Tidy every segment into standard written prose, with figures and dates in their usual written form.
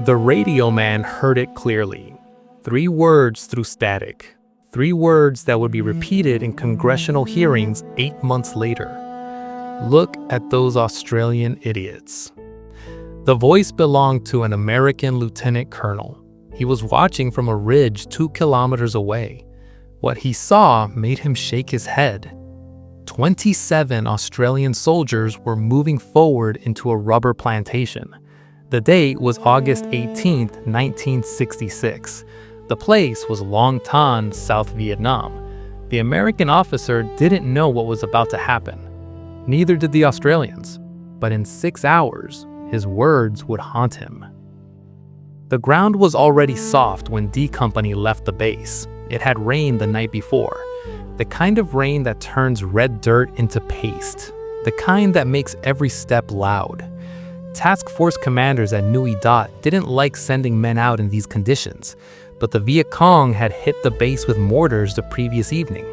The radio man heard it clearly. 3 words through static. 3 words that would be repeated in congressional hearings 8 months later. Look at those Australian idiots. The voice belonged to an American lieutenant colonel. He was watching from a ridge 2 kilometers away. What he saw made him shake his head. 27 Australian soldiers were moving forward into a rubber plantation. The date was August 18, 1966. The place was Long Tan, South Vietnam. The American officer didn't know what was about to happen. Neither did the Australians. But in 6 hours, his words would haunt him. The ground was already soft when D Company left the base. It had rained the night before. The kind of rain that turns red dirt into paste. The kind that makes every step loud. Task Force commanders at Nui Dat didn't like sending men out in these conditions, but the Viet Cong had hit the base with mortars the previous evening.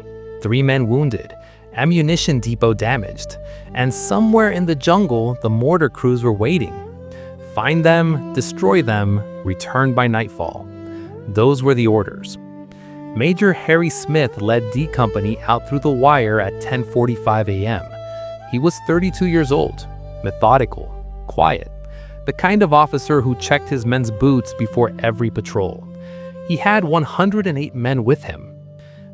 3 men wounded, ammunition depot damaged, and somewhere in the jungle, the mortar crews were waiting. Find them, destroy them, return by nightfall. Those were the orders. Major Harry Smith led D Company out through the wire at 10:45 a.m. He was 32 years old, methodical, quiet, the kind of officer who checked his men's boots before every patrol. He had 108 men with him.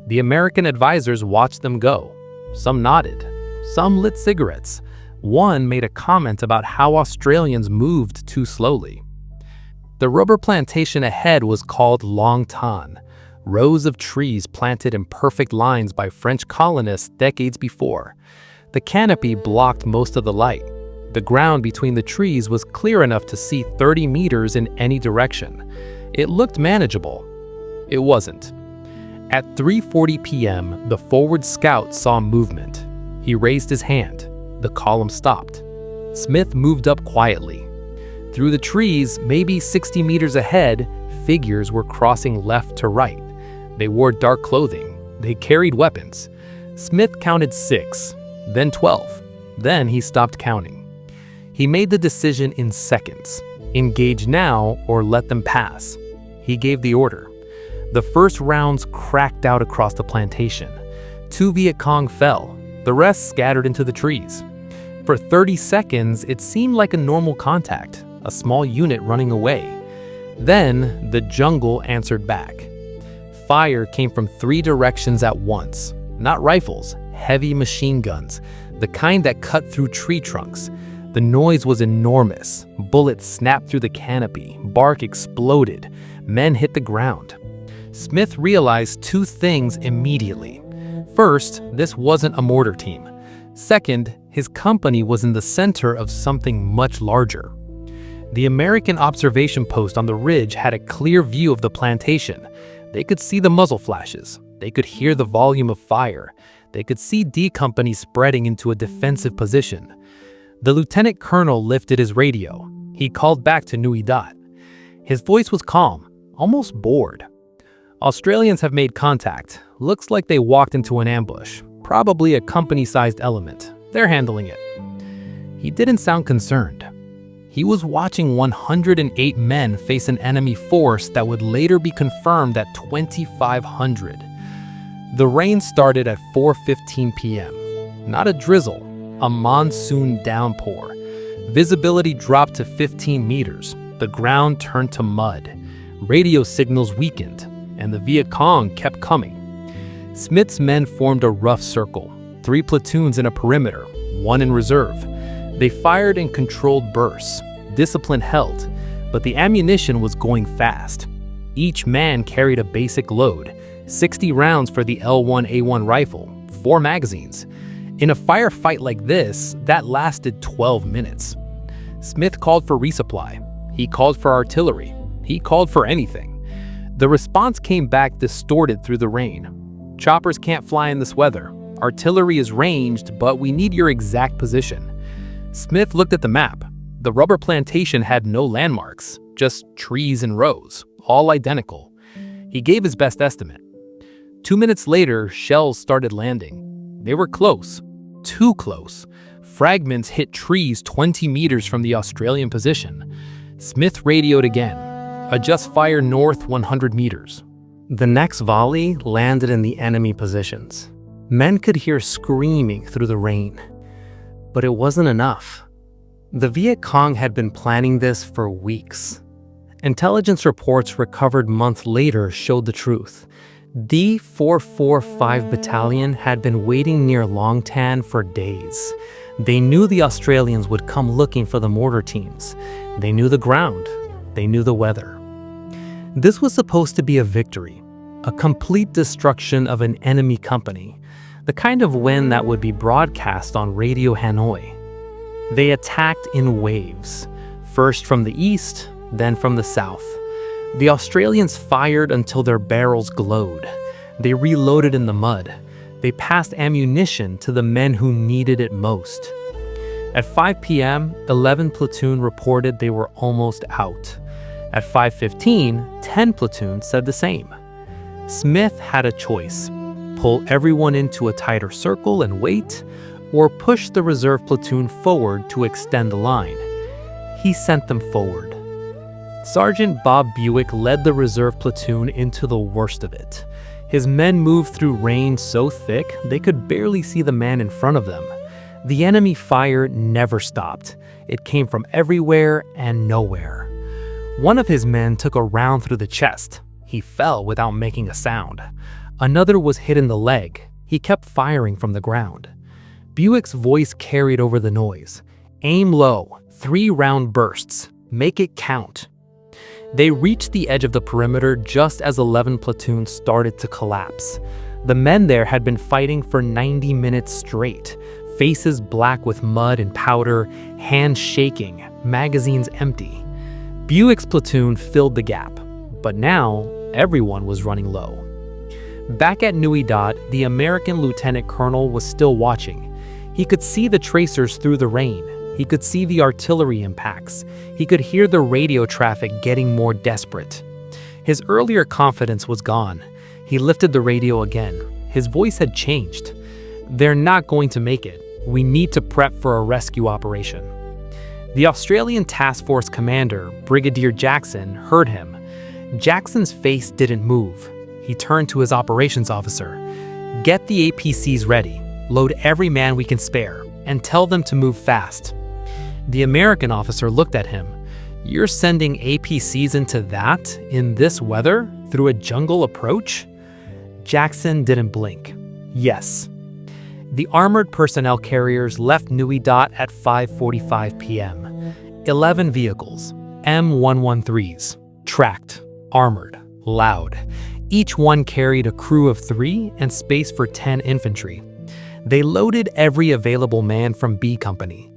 The American advisors watched them go. Some nodded, some lit cigarettes. One made a comment about how Australians moved too slowly. The rubber plantation ahead was called Long Tan, rows of trees planted in perfect lines by French colonists decades before. The canopy blocked most of the light. The ground between the trees was clear enough to see 30 meters in any direction. It looked manageable. It wasn't. At 3:40 p.m., the forward scout saw movement. He raised his hand. The column stopped. Smith moved up quietly. Through the trees, maybe 60 meters ahead, figures were crossing left to right. They wore dark clothing. They carried weapons. Smith counted 6, then 12. Then he stopped counting. He made the decision in seconds. Engage now or let them pass. He gave the order. The first rounds cracked out across the plantation. 2 Viet Cong fell. The rest scattered into the trees. For 30 seconds, it seemed like a normal contact, a small unit running away. Then, the jungle answered back. Fire came from 3 directions at once. Not rifles, heavy machine guns, the kind that cut through tree trunks. The noise was enormous. Bullets snapped through the canopy. Bark exploded. Men hit the ground. Smith realized 2 things immediately. First, this wasn't a mortar team. Second, his company was in the center of something much larger. The American observation post on the ridge had a clear view of the plantation. They could see the muzzle flashes. They could hear the volume of fire. They could see D Company spreading into a defensive position. The lieutenant colonel lifted his radio. He called back to Nui Dat. His voice was calm, almost bored. Australians have made contact. Looks like they walked into an ambush. Probably a company-sized element. They're handling it. He didn't sound concerned. He was watching 108 men face an enemy force that would later be confirmed at 2,500. The rain started at 4:15 p.m. Not a drizzle, a monsoon downpour. Visibility dropped to 15 meters. The ground turned to mud. Radio signals weakened, and the Viet Cong kept coming. Smith's men formed a rough circle, 3 platoons in a perimeter, 1 in reserve. They fired in controlled bursts. Discipline held, but the ammunition was going fast. Each man carried a basic load, 60 rounds for the L1A1 rifle, 4 magazines. In a firefight like this, that lasted 12 minutes. Smith called for resupply. He called for artillery. He called for anything. The response came back distorted through the rain. Choppers can't fly in this weather. Artillery is ranged, but we need your exact position. Smith looked at the map. The rubber plantation had no landmarks, just trees in rows, all identical. He gave his best estimate. 2 minutes later, shells started landing. They were close, too close. Fragments hit trees 20 meters from the Australian position. Smith radioed again. Adjust fire north 100 meters. The next volley landed in the enemy positions. Men could hear screaming through the rain. But it wasn't enough. The Viet Cong had been planning this for weeks. Intelligence reports recovered months later showed the truth. The 445 Battalion had been waiting near Long Tan for days. They knew the Australians would come looking for the mortar teams. They knew the ground. They knew the weather. This was supposed to be a victory, a complete destruction of an enemy company, the kind of win that would be broadcast on Radio Hanoi. They attacked in waves, first from the east, then from the south. The Australians fired until their barrels glowed. They reloaded in the mud. They passed ammunition to the men who needed it most. At 5 p.m., 11 platoon reported they were almost out. At 5:15, 10 platoons said the same. Smith had a choice: pull everyone into a tighter circle and wait, or push the reserve platoon forward to extend the line. He sent them forward. Sergeant Bob Buick led the reserve platoon into the worst of it. His men moved through rain so thick they could barely see the man in front of them. The enemy fire never stopped. It came from everywhere and nowhere. One of his men took a round through the chest. He fell without making a sound. Another was hit in the leg. He kept firing from the ground. Buick's voice carried over the noise. Aim low, 3 round bursts. Make it count. They reached the edge of the perimeter just as 11 platoons started to collapse. The men there had been fighting for 90 minutes straight, faces black with mud and powder, hands shaking, magazines empty. Buick's platoon filled the gap, but now everyone was running low. Back at Nui Dat, the American lieutenant colonel was still watching. He could see the tracers through the rain. He could see the artillery impacts. He could hear the radio traffic getting more desperate. His earlier confidence was gone. He lifted the radio again. His voice had changed. They're not going to make it. We need to prep for a rescue operation. The Australian Task Force commander, Brigadier Jackson, heard him. Jackson's face didn't move. He turned to his operations officer. Get the APCs ready. Load every man we can spare, and tell them to move fast. The American officer looked at him. You're sending APCs into that, in this weather, through a jungle approach? Jackson didn't blink. Yes. The armored personnel carriers left Nui Dat at 5:45 p.m. 11 vehicles, M113s, tracked, armored, loud. Each one carried a crew of 3 and space for 10 infantry. They loaded every available man from B Company.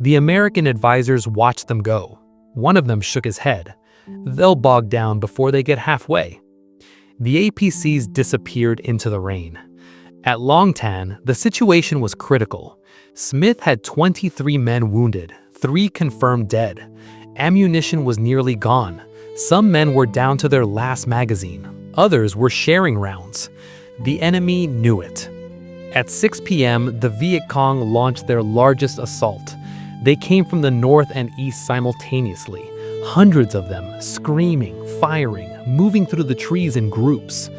The American advisors watched them go. One of them shook his head. They'll bog down before they get halfway. The APCs disappeared into the rain. At Long Tan, the situation was critical. Smith had 23 men wounded, 3 confirmed dead. Ammunition was nearly gone. Some men were down to their last magazine. Others were sharing rounds. The enemy knew it. At 6 p.m., the Viet Cong launched their largest assault. They came from the north and east simultaneously, hundreds of them, screaming, firing, moving through the trees in groups.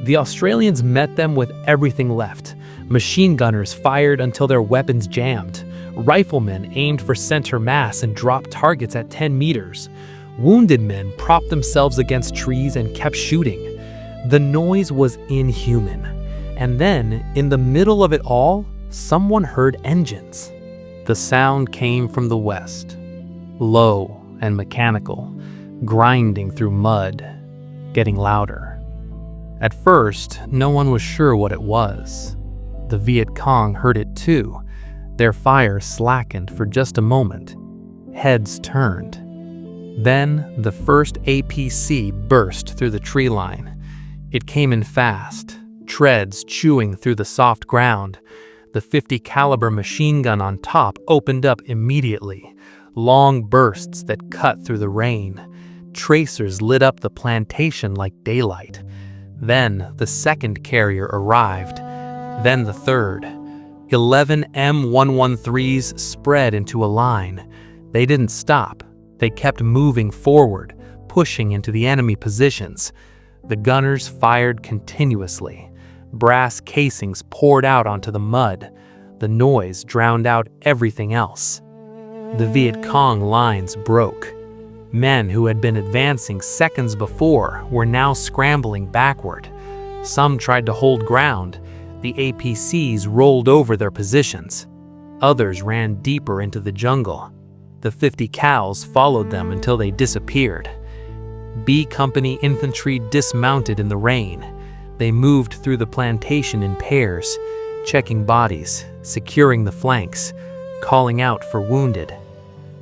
The Australians met them with everything left. Machine gunners fired until their weapons jammed. Riflemen aimed for center mass and dropped targets at 10 meters. Wounded men propped themselves against trees and kept shooting. The noise was inhuman. And then, in the middle of it all, someone heard engines. The sound came from the west, low and mechanical, grinding through mud, getting louder. At first, no one was sure what it was. The Viet Cong heard it too. Their fire slackened for just a moment. Heads turned. Then, the first APC burst through the tree line. It came in fast, treads chewing through the soft ground. The .50 caliber machine gun on top opened up immediately. Long bursts that cut through the rain. Tracers lit up the plantation like daylight. Then the second carrier arrived. Then the third. 11 M113s spread into a line. They didn't stop. They kept moving forward, pushing into the enemy positions. The gunners fired continuously. Brass casings poured out onto the mud. The noise drowned out everything else. The Viet Cong lines broke. Men who had been advancing seconds before were now scrambling backward. Some tried to hold ground. The APCs rolled over their positions. Others ran deeper into the jungle. The 50 cows followed them until they disappeared. B Company infantry dismounted in the rain. They moved through the plantation in pairs, checking bodies, securing the flanks, calling out for wounded.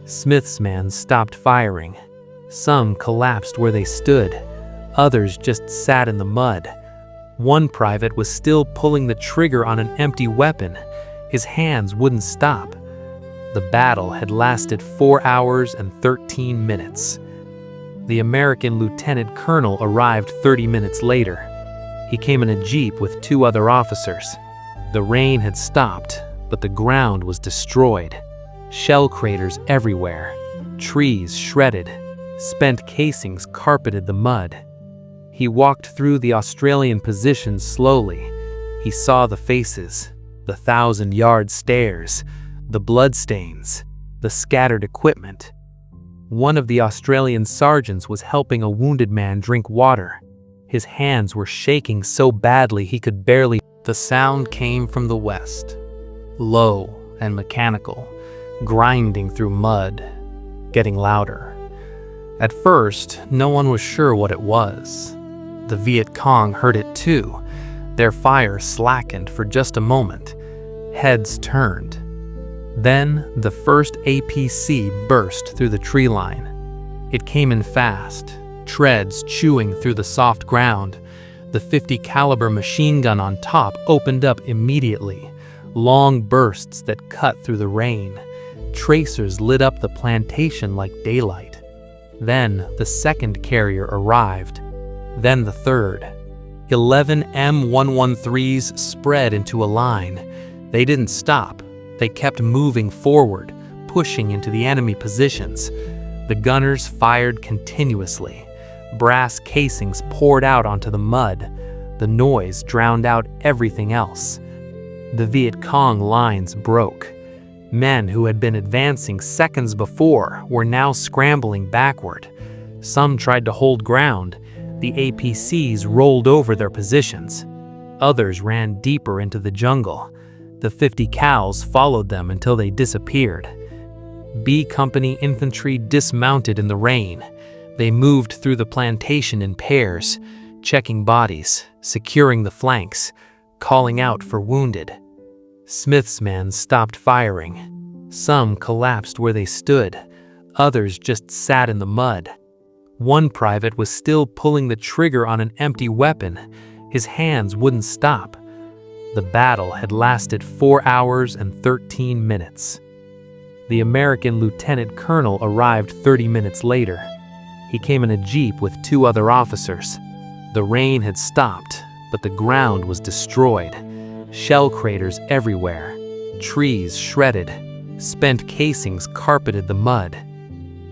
Smith's men stopped firing. Some collapsed where they stood. Others just sat in the mud. One private was still pulling the trigger on an empty weapon. His hands wouldn't stop. The battle had lasted 4 hours and 13 minutes. The American lieutenant colonel arrived 30 minutes later. He came in a jeep with 2 other officers. The rain had stopped, but the ground was destroyed. Shell craters everywhere, trees shredded, spent casings carpeted the mud. He walked through the Australian positions slowly. He saw the faces, the 1,000-yard stares, the bloodstains, the scattered equipment. One of the Australian sergeants was helping a wounded man drink water. His hands were shaking so badly he could barely. The sound came from the west, low and mechanical, grinding through mud, getting louder. At first, no one was sure what it was. The Viet Cong heard it too. Their fire slackened for just a moment. Heads turned. Then, the first APC burst through the tree line. It came in fast, treads chewing through the soft ground. The 50 caliber machine gun on top opened up immediately, long bursts that cut through the rain. Tracers lit up the plantation like daylight. Then the second carrier arrived. Then the third. 11 M113s spread into a line. They didn't stop. They kept moving forward, pushing into the enemy positions. The gunners fired continuously. Brass casings poured out onto the mud. The noise drowned out everything else. The Viet Cong lines broke. Men who had been advancing seconds before were now scrambling backward. Some tried to hold ground. The APCs rolled over their positions. Others ran deeper into the jungle. The 50 cows followed them until they disappeared. B Company infantry dismounted in the rain. They moved through the plantation in pairs, checking bodies, securing the flanks, calling out for wounded. Smith's men stopped firing. Some collapsed where they stood. Others just sat in the mud. One private was still pulling the trigger on an empty weapon. His hands wouldn't stop. The battle had lasted 4 hours and 13 minutes. The American lieutenant colonel arrived 30 minutes later. He came in a jeep with 2 other officers. The rain had stopped, but the ground was destroyed. Shell craters everywhere, trees shredded, spent casings carpeted the mud.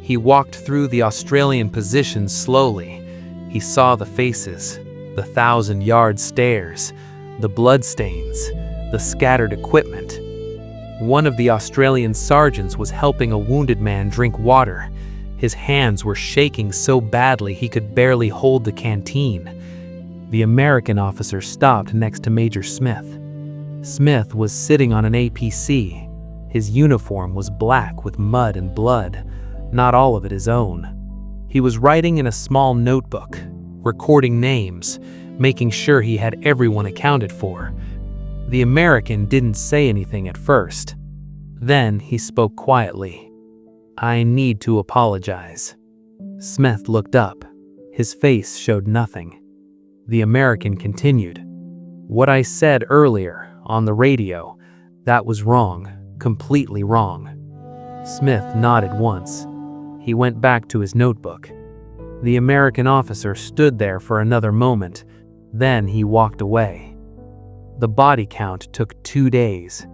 He walked through the Australian positions slowly. He saw the faces, the 1,000-yard stares, the bloodstains, the scattered equipment. One of the Australian sergeants was helping a wounded man drink water. His hands were shaking so badly he could barely hold the canteen. The American officer stopped next to Major Smith. Smith was sitting on an APC. His uniform was black with mud and blood, not all of it his own. He was writing in a small notebook, recording names, making sure he had everyone accounted for. The American didn't say anything at first. Then he spoke quietly. "I need to apologize." Smith looked up. His face showed nothing. The American continued. "What I said earlier on the radio, that was wrong, completely wrong." Smith nodded once. He went back to his notebook. The American officer stood there for another moment. Then he walked away. The body count took 2 days.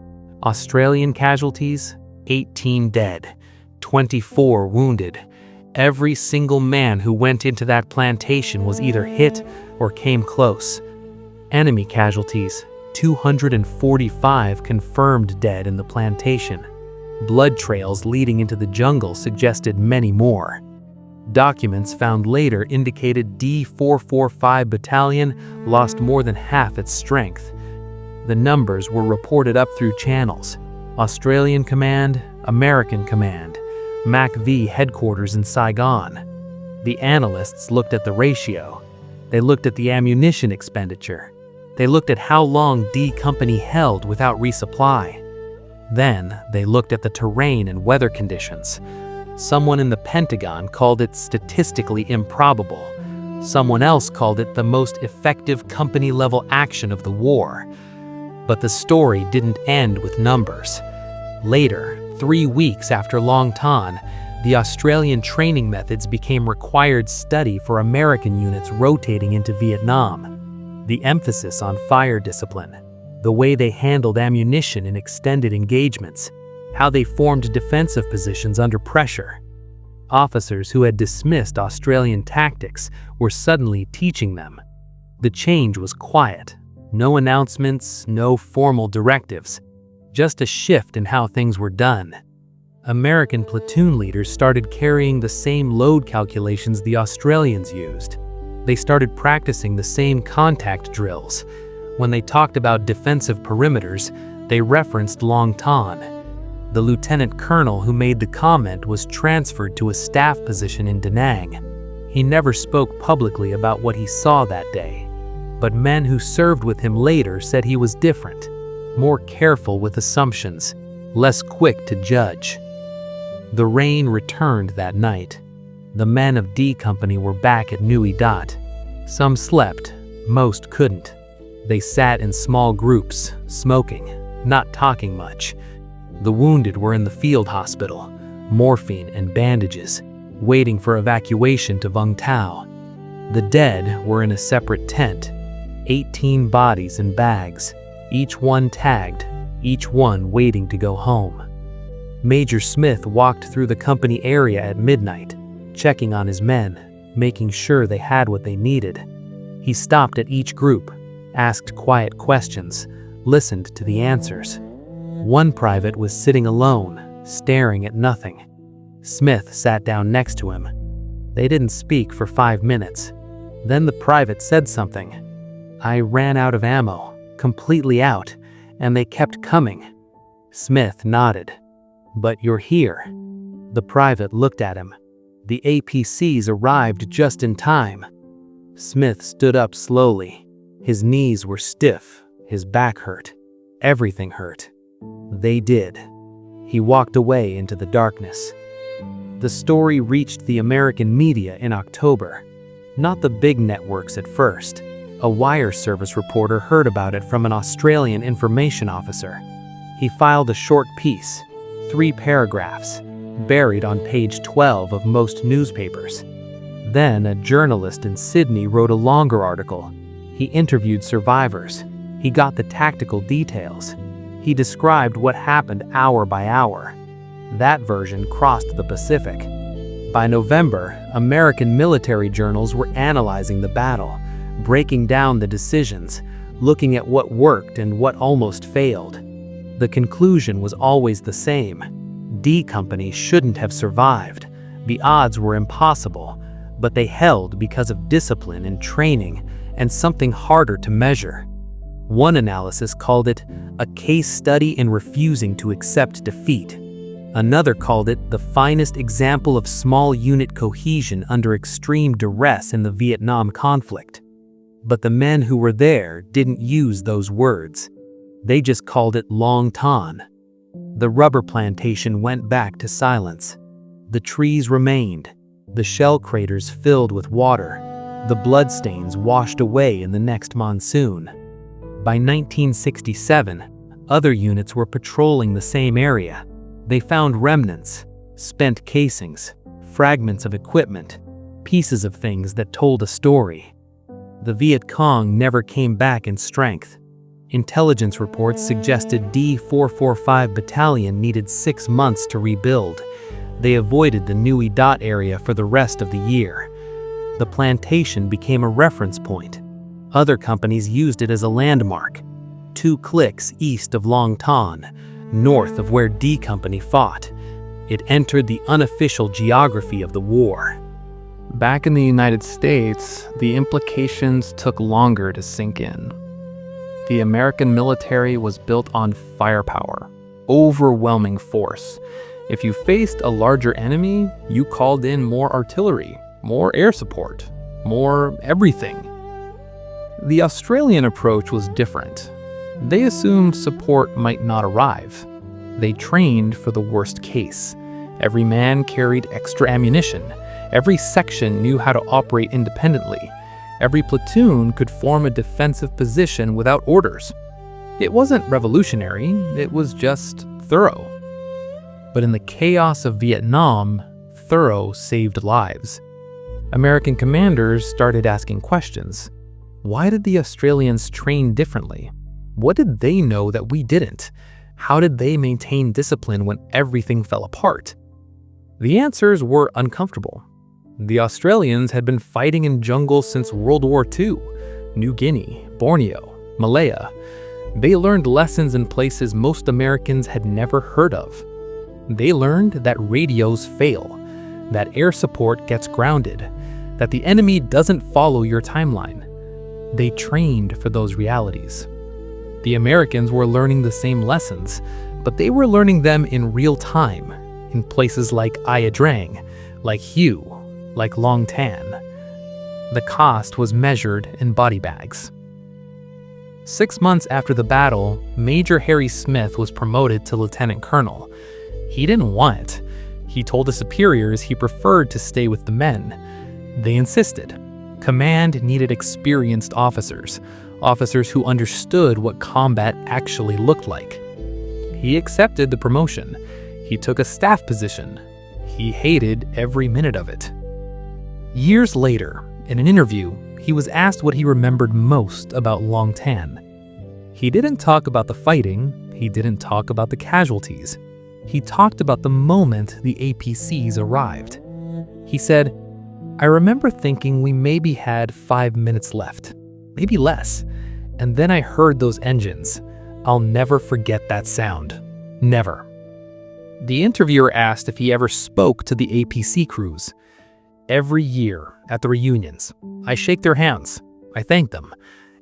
Australian casualties, 18 dead, 24 wounded, Every single man who went into that plantation was either hit or came close. Enemy casualties, 245 confirmed dead in the plantation. Blood trails leading into the jungle suggested many more. Documents found later indicated D445 Battalion lost more than half its strength. The numbers were reported up through channels: Australian Command, American Command, MACV headquarters in Saigon. The analysts looked at the ratio. They looked at the ammunition expenditure. They looked at how long D Company held without resupply. Then they looked at the terrain and weather conditions. Someone in the Pentagon called it statistically improbable. Someone else called it the most effective company-level action of the war. But the story didn't end with numbers. Later, 3 weeks after Long Tan, the Australian training methods became required study for American units rotating into Vietnam. The emphasis on fire discipline, the way they handled ammunition in extended engagements, how they formed defensive positions under pressure. Officers who had dismissed Australian tactics were suddenly teaching them. The change was quiet. No announcements, no formal directives. Just a shift in how things were done. American platoon leaders started carrying the same load calculations the Australians used. They started practicing the same contact drills. When they talked about defensive perimeters, they referenced Long Tan. The lieutenant colonel who made the comment was transferred to a staff position in Da Nang. He never spoke publicly about what he saw that day, but men who served with him later said he was different, more careful with assumptions, less quick to judge. The rain returned that night. The men of D Company were back at Nui Dat. Some slept, most couldn't. They sat in small groups, smoking, not talking much. The wounded were in the field hospital, morphine and bandages, waiting for evacuation to Vung Tau. The dead were in a separate tent, 18 bodies in bags, each one tagged, each one waiting to go home. Major Smith walked through the company area at midnight, checking on his men, making sure they had what they needed. He stopped at each group, asked quiet questions, listened to the answers. One private was sitting alone, staring at nothing. Smith sat down next to him. They didn't speak for 5 minutes. Then the private said something. "I ran out of ammo, completely out, and they kept coming." Smith nodded. "But you're here." The private looked at him. "The APCs arrived just in time." Smith stood up slowly. His knees were stiff, his back hurt. Everything hurt. They did. He walked away into the darkness. The story reached the American media in October. Not the big networks at first. A wire service reporter heard about it from an Australian information officer. He filed a short piece, 3 paragraphs, buried on page 12 of most newspapers. Then a journalist in Sydney wrote a longer article. He interviewed survivors. He got the tactical details. He described what happened hour by hour. That version crossed the Pacific. By November, American military journals were analyzing the battle, breaking down the decisions, looking at what worked and what almost failed. The conclusion was always the same. D Company shouldn't have survived. The odds were impossible, but they held because of discipline and training and something harder to measure. One analysis called it a case study in refusing to accept defeat. Another called it the finest example of small unit cohesion under extreme duress in the Vietnam conflict. But the men who were there didn't use those words. They just called it Long Tan. The rubber plantation went back to silence. The trees remained. The shell craters filled with water. The bloodstains washed away in the next monsoon. By 1967, other units were patrolling the same area. They found remnants, spent casings, fragments of equipment, pieces of things that told a story. The Viet Cong never came back in strength. Intelligence reports suggested D445 Battalion needed 6 months to rebuild. They avoided the Nui Dot area for the rest of the year. The plantation became a reference point. Other companies used it as a landmark. 2 clicks east of Long Tan, north of where D Company fought. It entered the unofficial geography of the war. Back in the United States, the implications took longer to sink in. The American military was built on firepower, overwhelming force. If you faced a larger enemy, you called in more artillery, more air support, more everything. The Australian approach was different. They assumed support might not arrive. They trained for the worst case. Every man carried extra ammunition. Every section knew how to operate independently. Every platoon could form a defensive position without orders. It wasn't revolutionary, it was just thorough. But in the chaos of Vietnam, thorough saved lives. American commanders started asking questions. Why did the Australians train differently? What did they know that we didn't? How did they maintain discipline when everything fell apart? The answers were uncomfortable. The Australians had been fighting in jungles since World War II, New Guinea, Borneo, Malaya. They learned lessons in places most Americans had never heard of. They learned that radios fail, that air support gets grounded, that the enemy doesn't follow your timeline. They trained for those realities. The Americans were learning the same lessons, but they were learning them in real time, in places like Ia Drang, like Hue, like Long Tan. The cost was measured in body bags. 6 months after the battle, Major Harry Smith was promoted to lieutenant colonel. He didn't want it. He told his superiors he preferred to stay with the men. They insisted. Command needed experienced officers who understood what combat actually looked like. He accepted the promotion. He took a staff position. He hated every minute of it. Years later, in an interview, he was asked what he remembered most about Long Tan. He didn't talk about the fighting. He didn't talk about the casualties. He talked about the moment the APCs arrived. He said, "I remember thinking we maybe had 5 minutes left, maybe less. And then I heard those engines. I'll never forget that sound. Never." The interviewer asked if he ever spoke to the APC crews. "Every year at the reunions, I shake their hands. I thank them.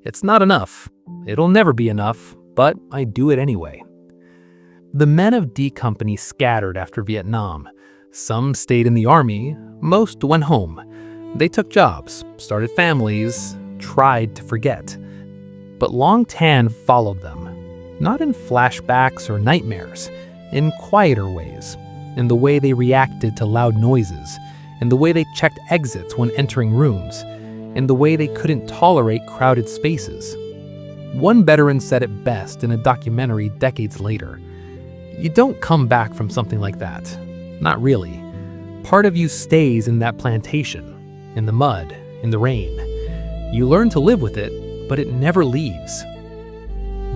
It's not enough. It'll never be enough, but I do it anyway." The men of D Company scattered after Vietnam. Some stayed in the army, most went home. They took jobs, started families, tried to forget. But Long Tan followed them, not in flashbacks or nightmares, in quieter ways, in the way they reacted to loud noises, in the way they checked exits when entering rooms, in the way they couldn't tolerate crowded spaces. One veteran said it best in a documentary decades later. "You don't come back from something like that. Not really. Part of you stays in that plantation, in the mud, in the rain. You learn to live with it, but it never leaves."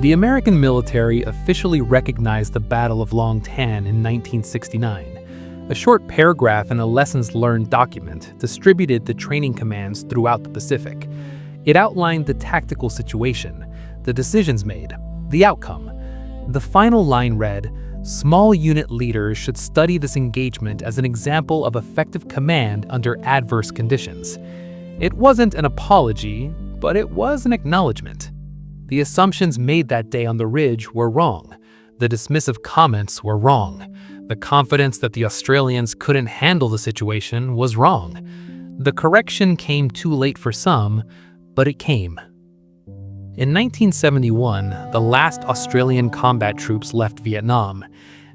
The American military officially recognized the Battle of Long Tan in 1969. A short paragraph in a lessons learned document distributed the training commands throughout the Pacific. It outlined the tactical situation, the decisions made, the outcome. The final line read, "Small unit leaders should study this engagement as an example of effective command under adverse conditions." It wasn't an apology, but it was an acknowledgement. The assumptions made that day on the ridge were wrong. The dismissive comments were wrong. The confidence that the Australians couldn't handle the situation was wrong. The correction came too late for some, but it came. In 1971, the last Australian combat troops left Vietnam.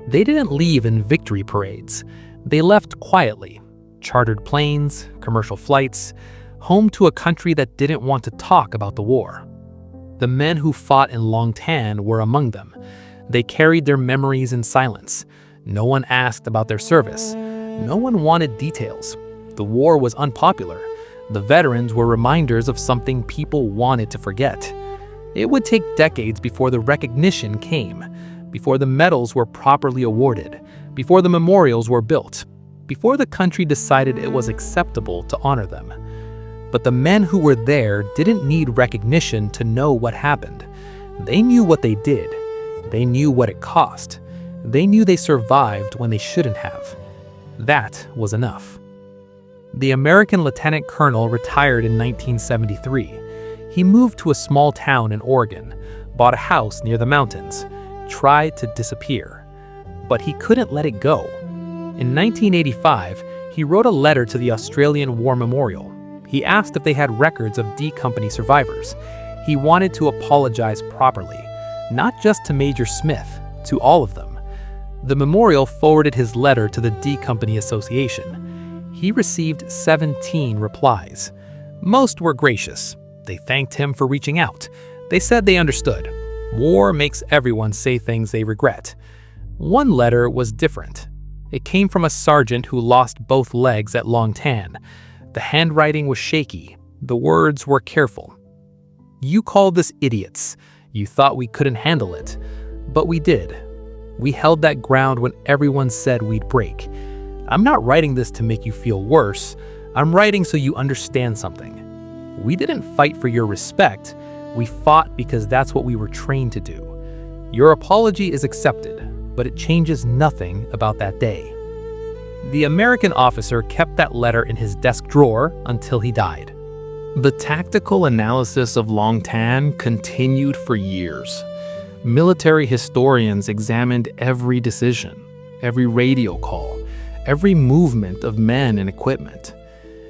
They didn't leave in victory parades. They left quietly. Chartered planes, commercial flights, home to a country that didn't want to talk about the war. The men who fought in Long Tan were among them. They carried their memories in silence. No one asked about their service. No one wanted details. The war was unpopular. The veterans were reminders of something people wanted to forget. It would take decades before the recognition came, before the medals were properly awarded, before the memorials were built, before the country decided it was acceptable to honor them. But the men who were there didn't need recognition to know what happened. They knew what they did. They knew what it cost. They knew they survived when they shouldn't have. That was enough. The American lieutenant colonel retired in 1973. He moved to a small town in Oregon, bought a house near the mountains, tried to disappear. But he couldn't let it go. In 1985, he wrote a letter to the Australian War Memorial. He asked if they had records of D Company survivors. He wanted to apologize properly, not just to Major Smith, to all of them. The memorial forwarded his letter to the D Company Association. He received 17 replies. Most were gracious. They thanked him for reaching out. They said they understood. War makes everyone say things they regret. One letter was different. It came from a sergeant who lost both legs at Long Tan. The handwriting was shaky. The words were careful. You called us idiots. You thought we couldn't handle it. But we did. We held that ground when everyone said we'd break. I'm not writing this to make you feel worse. I'm writing so you understand something. We didn't fight for your respect. We fought because that's what we were trained to do. Your apology is accepted, but it changes nothing about that day. The American officer kept that letter in his desk drawer until he died. The tactical analysis of Long Tan continued for years. Military historians examined every decision, every radio call, every movement of men and equipment.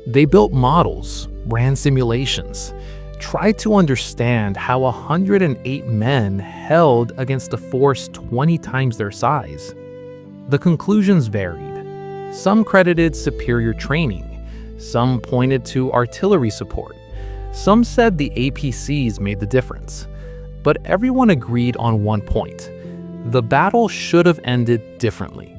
They built models, ran simulations, tried to understand how 108 men held against a force 20 times their size. The conclusions varied. Some credited superior training. Some pointed to artillery support. Some said the APCs made the difference. But everyone agreed on one point. The battle should have ended differently.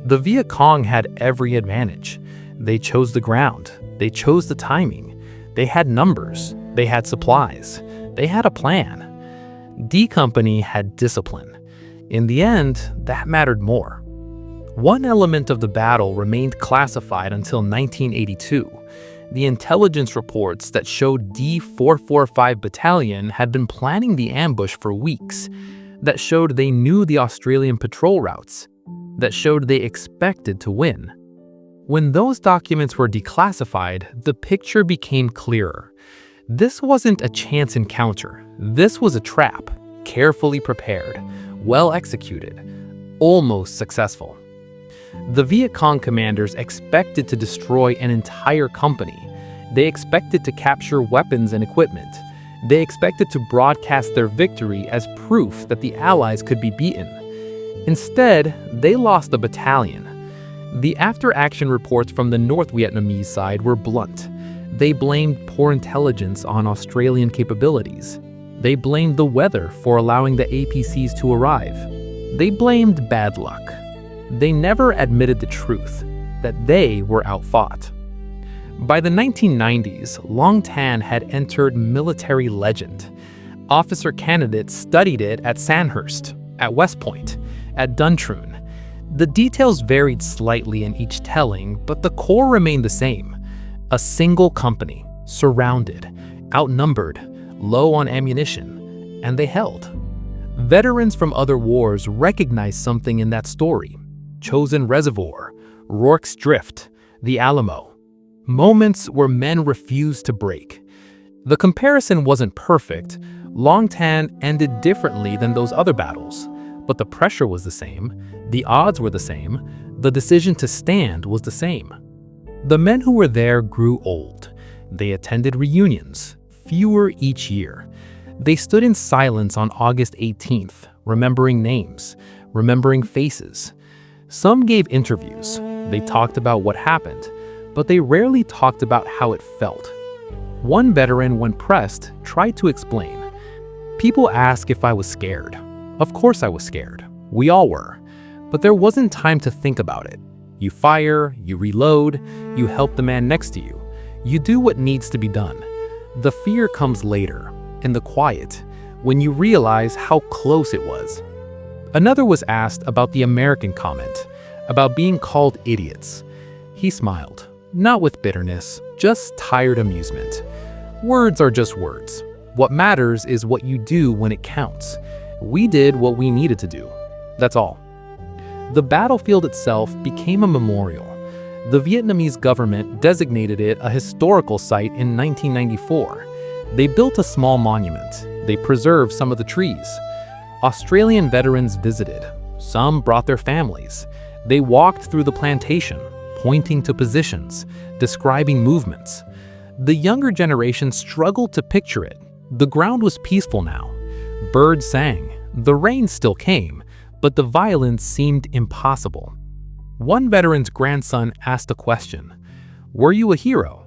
The Viet Cong had every advantage. They chose the ground. They chose the timing. They had numbers. They had supplies. They had a plan. D Company had discipline. In the end, that mattered more. One element of the battle remained classified until 1982. The intelligence reports that showed D445 Battalion had been planning the ambush for weeks, that showed they knew the Australian patrol routes, that showed they expected to win. When those documents were declassified, the picture became clearer. This wasn't a chance encounter. This was a trap, carefully prepared, well executed, almost successful. The Viet Cong commanders expected to destroy an entire company. They expected to capture weapons and equipment. They expected to broadcast their victory as proof that the Allies could be beaten. Instead, they lost the battalion. The after-action reports from the North Vietnamese side were blunt. They blamed poor intelligence on Australian capabilities. They blamed the weather for allowing the APCs to arrive. They blamed bad luck. They never admitted the truth, that they were outfought. By the 1990s, Long Tan had entered military legend. Officer candidates studied it at Sandhurst, at West Point, at Duntroon. The details varied slightly in each telling, but the core remained the same. A single company, surrounded, outnumbered, low on ammunition, and they held. Veterans from other wars recognized something in that story. Chosin Reservoir, Rorke's Drift, the Alamo. Moments where men refused to break. The comparison wasn't perfect. Long Tan ended differently than those other battles, but the pressure was the same, the odds were the same, the decision to stand was the same. The men who were there grew old. They attended reunions, fewer each year. They stood in silence on August 18th, remembering names, remembering faces. Some gave interviews. They talked about what happened, but they rarely talked about how it felt. One veteran, when pressed, tried to explain. People ask if I was scared. Of course I was scared. We all were. But there wasn't time to think about it. You fire, you reload, you help the man next to you. You do what needs to be done. The fear comes later, in the quiet, when you realize how close it was. Another was asked about the American comment, about being called idiots. He smiled, not with bitterness, just tired amusement. Words are just words. What matters is what you do when it counts. We did what we needed to do. That's all. The battlefield itself became a memorial. The Vietnamese government designated it a historical site in 1994. They built a small monument. They preserved some of the trees. Australian veterans visited. Some brought their families. They walked through the plantation, pointing to positions, describing movements. The younger generation struggled to picture it. The ground was peaceful now. Birds sang. The rain still came, but the violence seemed impossible. One veteran's grandson asked a question. "Were you a hero?"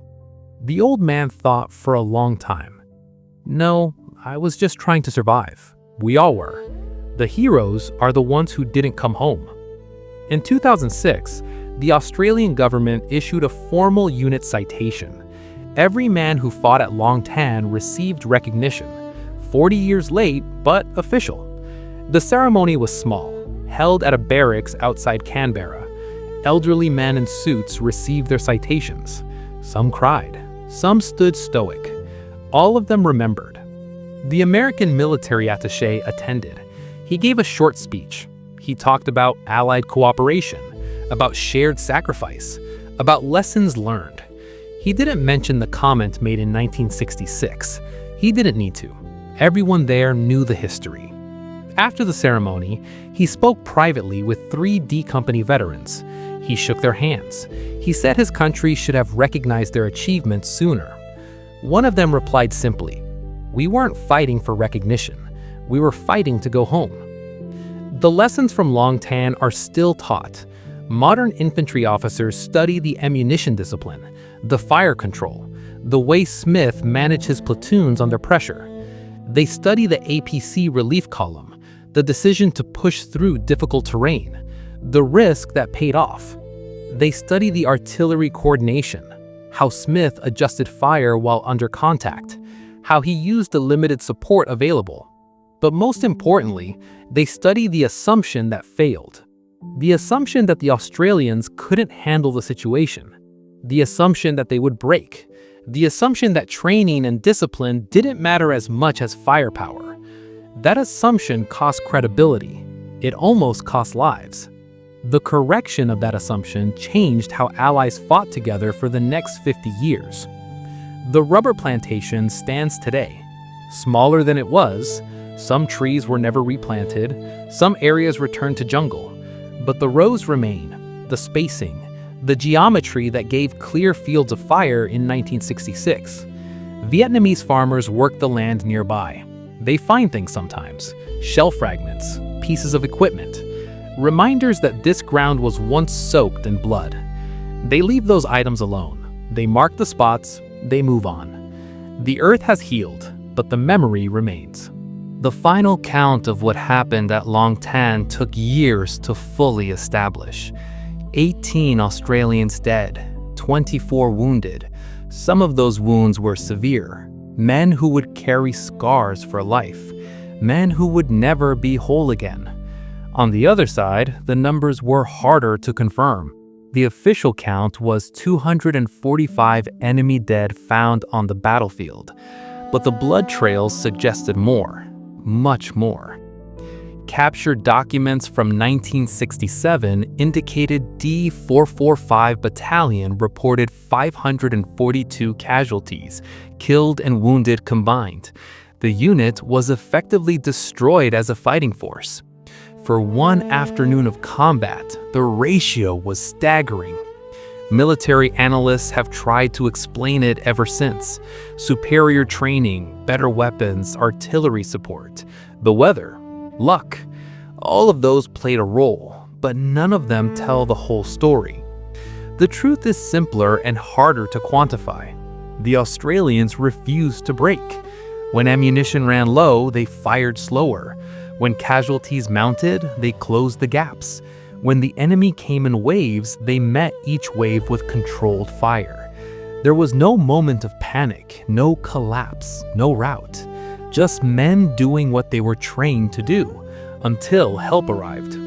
The old man thought for a long time. "No, I was just trying to survive. We all were. The heroes are the ones who didn't come home." In 2006, the Australian government issued a formal unit citation. Every man who fought at Long Tan received recognition. 40 years late, but official. The ceremony was small, held at a barracks outside Canberra. Elderly men in suits received their citations. Some cried. Some stood stoic. All of them remembered. The American military attaché attended. He gave a short speech. He talked about Allied cooperation, about shared sacrifice, about lessons learned. He didn't mention the comment made in 1966. He didn't need to. Everyone there knew the history. After the ceremony, he spoke privately with 3 D Company veterans. He shook their hands. He said his country should have recognized their achievements sooner. One of them replied simply, "We weren't fighting for recognition. We were fighting to go home." The lessons from Long Tan are still taught. Modern infantry officers study the ammunition discipline, the fire control, the way Smith managed his platoons under pressure. They study the APC relief column, the decision to push through difficult terrain, the risk that paid off. They study the artillery coordination, how Smith adjusted fire while under contact, how he used the limited support available. But most importantly, they study the assumption that failed. The assumption that the Australians couldn't handle the situation. The assumption that they would break. The assumption that training and discipline didn't matter as much as firepower. That assumption cost credibility. It almost cost lives. The correction of that assumption changed how Allies fought together for the next 50 years. The rubber plantation stands today. Smaller than it was, some trees were never replanted, some areas returned to jungle. But the rows remain, the spacing, the geometry that gave clear fields of fire in 1966. Vietnamese farmers work the land nearby. They find things sometimes, shell fragments, pieces of equipment, reminders that this ground was once soaked in blood. They leave those items alone. They mark the spots, they move on. The earth has healed, but the memory remains. The final count of what happened at Long Tan took years to fully establish. 18 Australians dead, 24 wounded. Some of those wounds were severe. Men who would carry scars for life. Men who would never be whole again. On the other side, the numbers were harder to confirm. The official count was 245 enemy dead found on the battlefield, but the blood trails suggested more, much more. Captured documents from 1967 indicated D445 Battalion reported 542 casualties, killed and wounded combined. The unit was effectively destroyed as a fighting force. For one afternoon of combat, the ratio was staggering. Military analysts have tried to explain it ever since. Superior training, better weapons, artillery support, the weather, luck. All of those played a role, but none of them tell the whole story. The truth is simpler and harder to quantify. The Australians refused to break. When ammunition ran low, they fired slower. When casualties mounted, they closed the gaps. When the enemy came in waves, they met each wave with controlled fire. There was no moment of panic, no collapse, no rout. Just men doing what they were trained to do, until help arrived.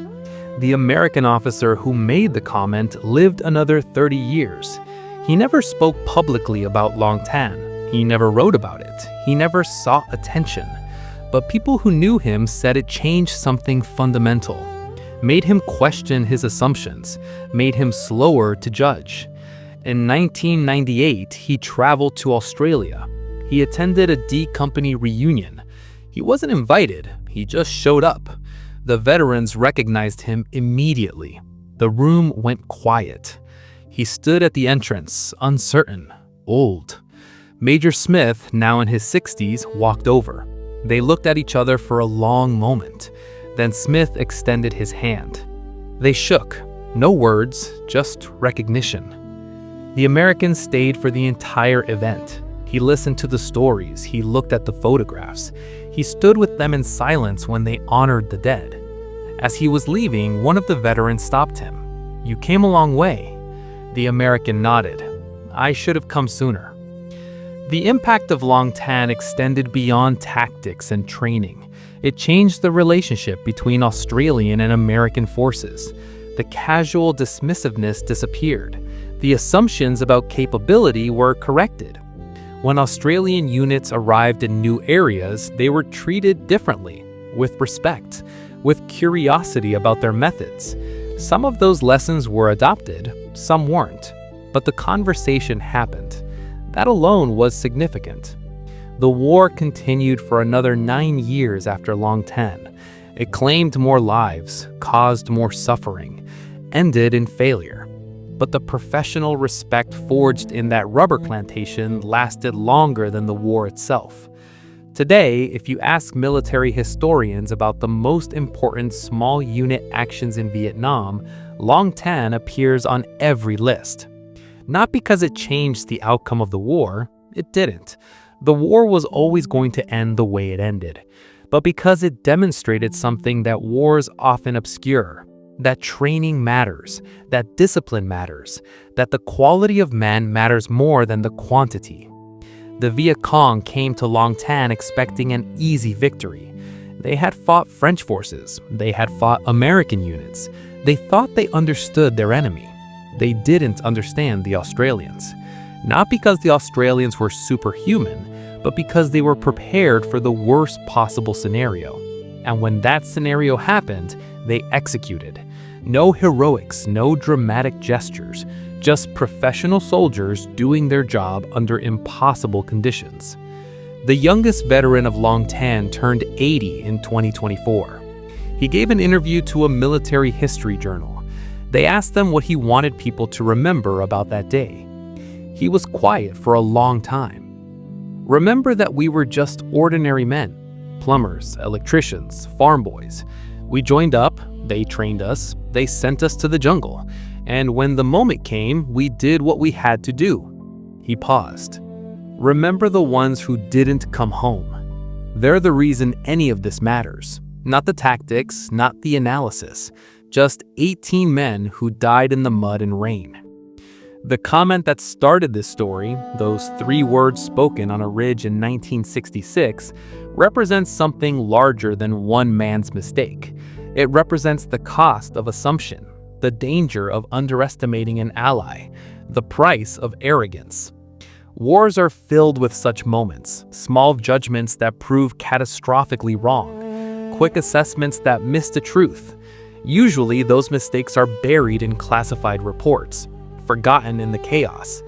The American officer who made the comment lived another 30 years. He never spoke publicly about Long Tan. He never wrote about it. He never sought attention. But people who knew him said it changed something fundamental, made him question his assumptions, made him slower to judge. In 1998, he traveled to Australia. He attended a D Company reunion. He wasn't invited, he just showed up. The veterans recognized him immediately. The room went quiet. He stood at the entrance, uncertain, old. Major Smith, now in his 60s, walked over. They looked at each other for a long moment. Then Smith extended his hand. They shook. No words, just recognition. The American stayed for the entire event. He listened to the stories. He looked at the photographs. He stood with them in silence when they honored the dead. As he was leaving, one of the veterans stopped him. "You came a long way." The American nodded. "I should have come sooner." The impact of Long Tan extended beyond tactics and training. It changed the relationship between Australian and American forces. The casual dismissiveness disappeared. The assumptions about capability were corrected. When Australian units arrived in new areas, they were treated differently, with respect, with curiosity about their methods. Some of those lessons were adopted, some weren't, but the conversation happened. That alone was significant. The war continued for another 9 years after Long Tan. It claimed more lives, caused more suffering, ended in failure. But the professional respect forged in that rubber plantation lasted longer than the war itself. Today, if you ask military historians about the most important small unit actions in Vietnam, Long Tan appears on every list. Not because it changed the outcome of the war, it didn't. The war was always going to end the way it ended, but because it demonstrated something that wars often obscure, that training matters, that discipline matters, that the quality of man matters more than the quantity. The Viet Cong came to Long Tan expecting an easy victory. They had fought French forces, they had fought American units. They thought they understood their enemy. They didn't understand the Australians. Not because the Australians were superhuman, but because they were prepared for the worst possible scenario. And when that scenario happened, they executed. No heroics, no dramatic gestures, just professional soldiers doing their job under impossible conditions. The youngest veteran of Long Tan turned 80 in 2024. He gave an interview to a military history journal. They asked them what he wanted people to remember about that day. He was quiet for a long time. "Remember that we were just ordinary men, plumbers, electricians, farm boys. We joined up, they trained us, they sent us to the jungle, and when the moment came, we did what we had to do." He paused. "Remember the ones who didn't come home. They're the reason any of this matters. Not the tactics, not the analysis. Just 18 men who died in the mud and rain." The comment that started this story, those 3 words spoken on a ridge in 1966, represents something larger than one man's mistake. It represents the cost of assumption, the danger of underestimating an ally, the price of arrogance. Wars are filled with such moments, small judgments that prove catastrophically wrong, quick assessments that miss the truth. Usually, those mistakes are buried in classified reports, forgotten in the chaos.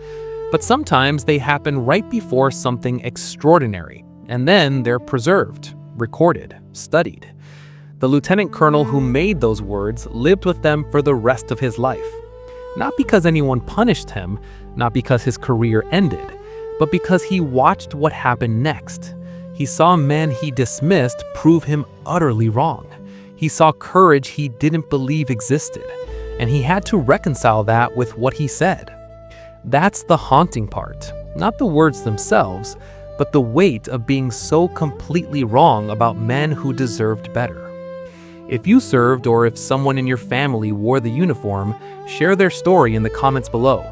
But sometimes they happen right before something extraordinary, and then they're preserved, recorded, studied. The lieutenant colonel who made those words lived with them for the rest of his life. Not because anyone punished him, not because his career ended, but because he watched what happened next. He saw men he dismissed prove him utterly wrong. He saw courage he didn't believe existed, and he had to reconcile that with what he said. That's the haunting part, not the words themselves, but the weight of being so completely wrong about men who deserved better. If you served or if someone in your family wore the uniform, share their story in the comments below.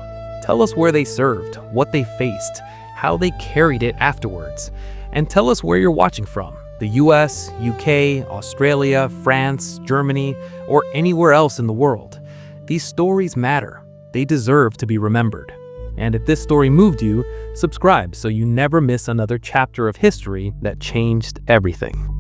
Tell us where they served, what they faced, how they carried it afterwards, and tell us where you're watching from. The US, UK, Australia, France, Germany, or anywhere else in the world. These stories matter. They deserve to be remembered. And if this story moved you, subscribe so you never miss another chapter of history that changed everything.